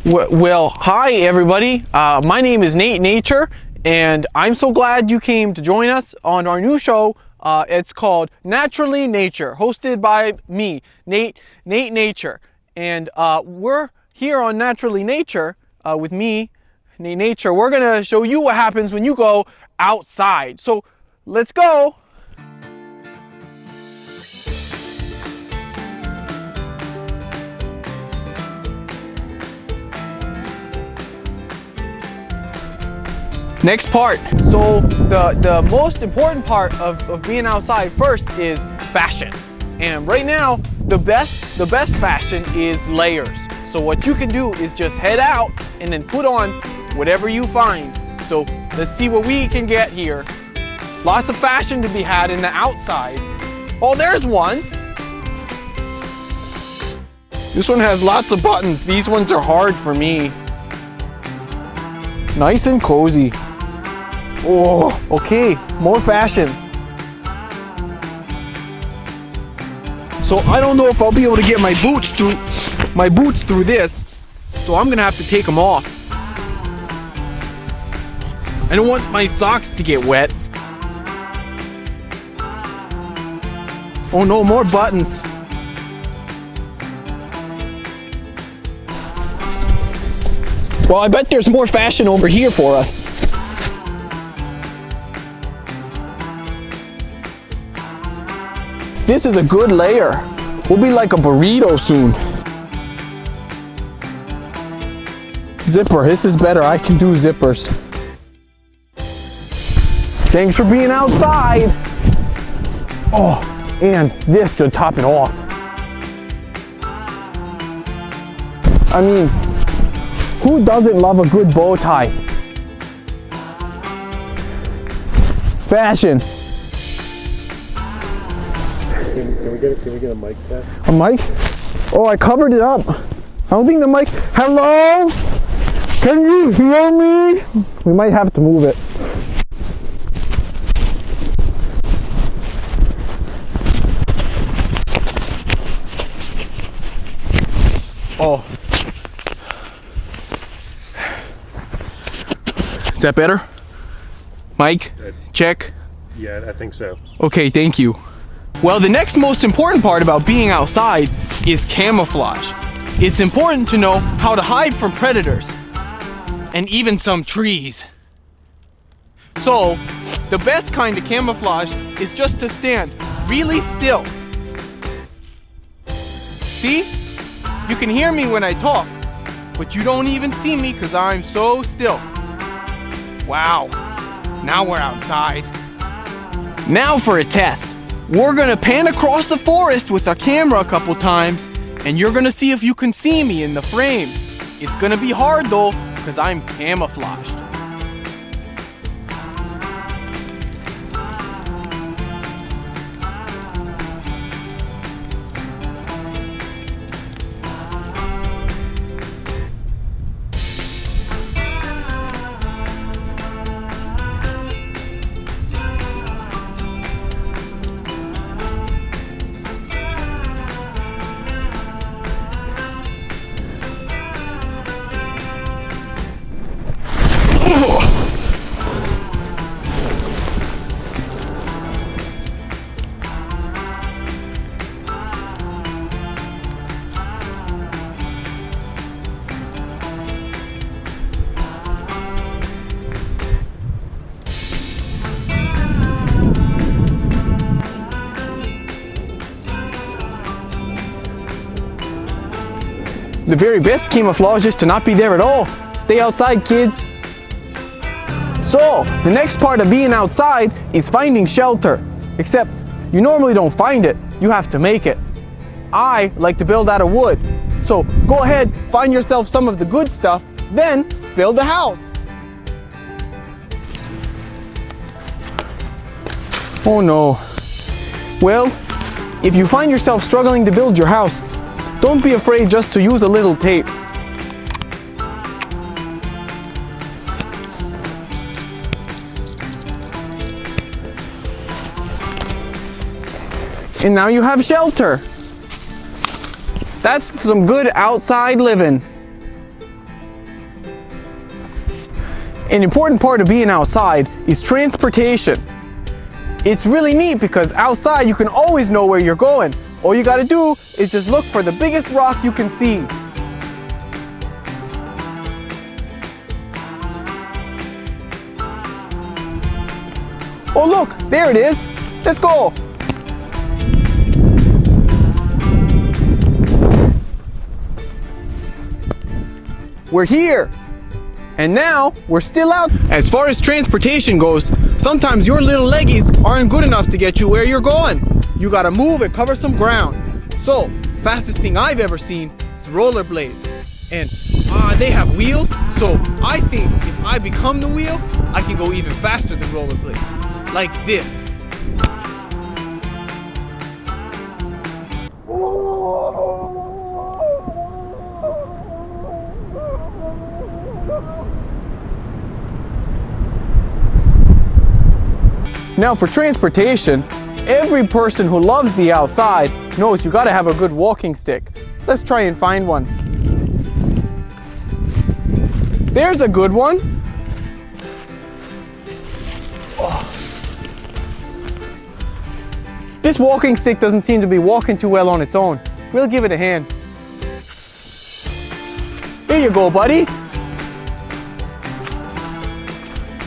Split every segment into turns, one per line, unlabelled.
Well, hi everybody. My name is Nate Nature, and I'm so glad you came to join us on our new show. It's called Naturally Nature, hosted by me, Nate Nature. And we're here on Naturally Nature with me, Nate Nature. We're gonna show you what happens when you go outside. So let's go. Next part. So the most important part of being outside first is fashion. And right now, the best fashion is layers. So what you can do is just head out and then put on whatever you find. So let's see what we can get here. Lots of fashion to be had in the outside. Oh, there's one. This one has lots of buttons. These ones are hard for me. Nice and cozy. Oh, okay, more fashion. So I don't know if I'll be able to get my boots through this. So I'm gonna have to take them off. I don't want my socks to get wet. Oh no, more buttons. Well, I bet there's more fashion over here for us. This is a good layer. We'll be like a burrito soon. Zipper, this is better. I can do zippers. Thanks for being outside. Oh, and this should top it off. I mean, who doesn't love a good bow tie? Fashion.
Can we get a mic test?
A mic? Oh, I covered it up. I don't think the mic. Hello? Can you hear me? We might have to move it. Oh. Is that better? Mic? Check?
Yeah, I think so.
Okay, thank you. Well, the next most important part about being outside is camouflage. It's important to know how to hide from predators and even some trees. So, the best kind of camouflage is just to stand really still. See? You can hear me when I talk, but you don't even see me because I'm so still. Wow, now we're outside. Now for a test. We're gonna pan across the forest with our camera a couple times, and you're gonna see if you can see me in the frame. It's gonna be hard though, because I'm camouflaged. The very best camouflage is to not be there at all. Stay outside, kids. So, the next part of being outside is finding shelter. Except, you normally don't find it, you have to make it. I like to build out of wood. So, go ahead, find yourself some of the good stuff, then build a house. Oh no. Well, if you find yourself struggling to build your house, don't be afraid just to use a little tape. And now you have shelter. That's some good outside living. An important part of being outside is transportation. It's really neat because outside you can always know where you're going. All you gotta do is just look for the biggest rock you can see. Oh look, there it is. Let's go. We're here. And now, we're still out. As far as transportation goes, sometimes your little leggies aren't good enough to get you where you're going. You gotta move and cover some ground. So, fastest thing I've ever seen is rollerblades. And they have wheels, so I think if I become the wheel, I can go even faster than rollerblades. Like this. Now for transportation, every person who loves the outside knows you gotta have a good walking stick. Let's try and find one. There's a good one. Oh. This walking stick doesn't seem to be walking too well on its own. We'll give it a hand. Here you go, buddy.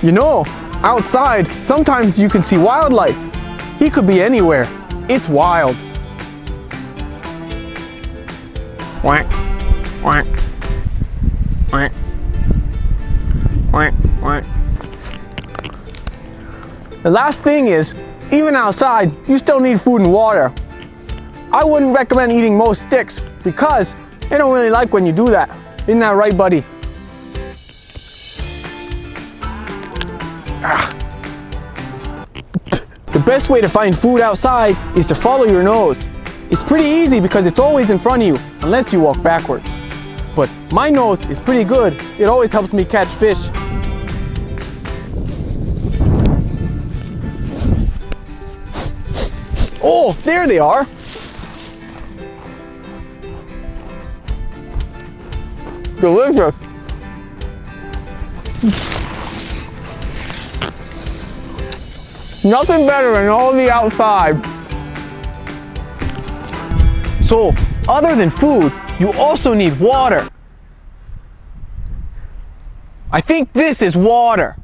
You know, outside, sometimes you can see wildlife. He could be anywhere. It's wild. Quack, quack, quack, quack, quack. The last thing is, even outside, you still need food and water. I wouldn't recommend eating most sticks because they don't really like when you do that. Isn't that right, buddy? The best way to find food outside is to follow your nose. It's pretty easy because it's always in front of you, unless you walk backwards. But my nose is pretty good. It always helps me catch fish. Oh, there they are. Delicious. Nothing better than all the outside. So, other than food, you also need water. I think this is water.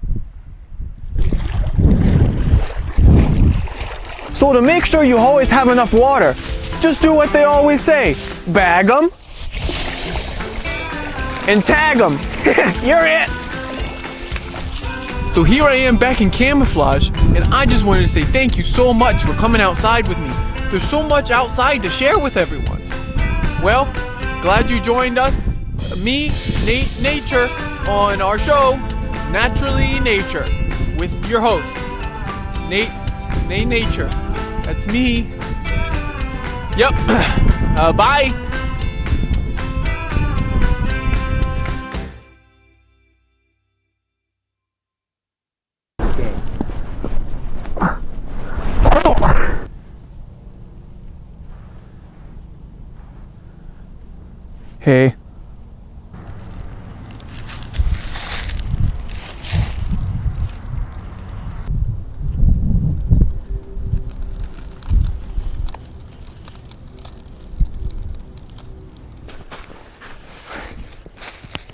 So to make sure you always have enough water, just do what they always say. Bag them and tag them. You're it. So here I am back in Camouflage, and I just wanted to say thank you so much for coming outside with me. There's so much outside to share with everyone. Well, glad you joined us, me, Nate Nature, on our show, Naturally Nature, with your host, Nate Nature. That's me. Yep. Bye. Hey.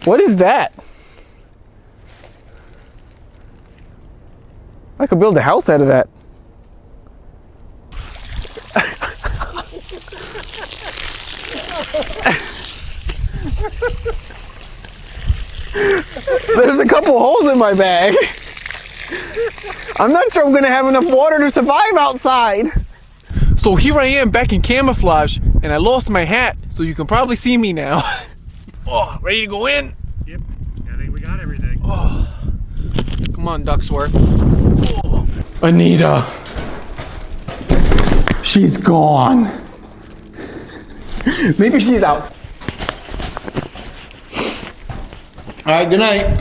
What is that? I could build a house out of that. There's a couple holes in my bag. I'm not sure I'm gonna have enough water to survive outside. So here I am back in Camouflage, and I lost my hat, so you can probably see me now. Oh, ready to go in?
Yep, I think we got everything.
Oh. Come on, Ducksworth. Oh. Anita. She's gone. Maybe she's out. All right, good night.